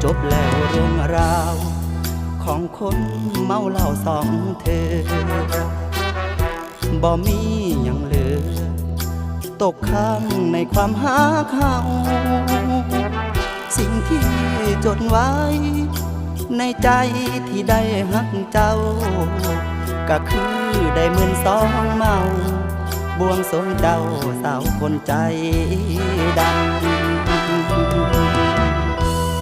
จบแล้วเรื่องราวของคนเมาเหล้าสองเธอบ่มีหยังเหลือตกค้างในความหาเขาสิ่งที่จดไว้ในใจที่ได้หักเจ้าก็คือได้เหมือนสองเมาบวงสรวงเจ้าสาวคนใจดำ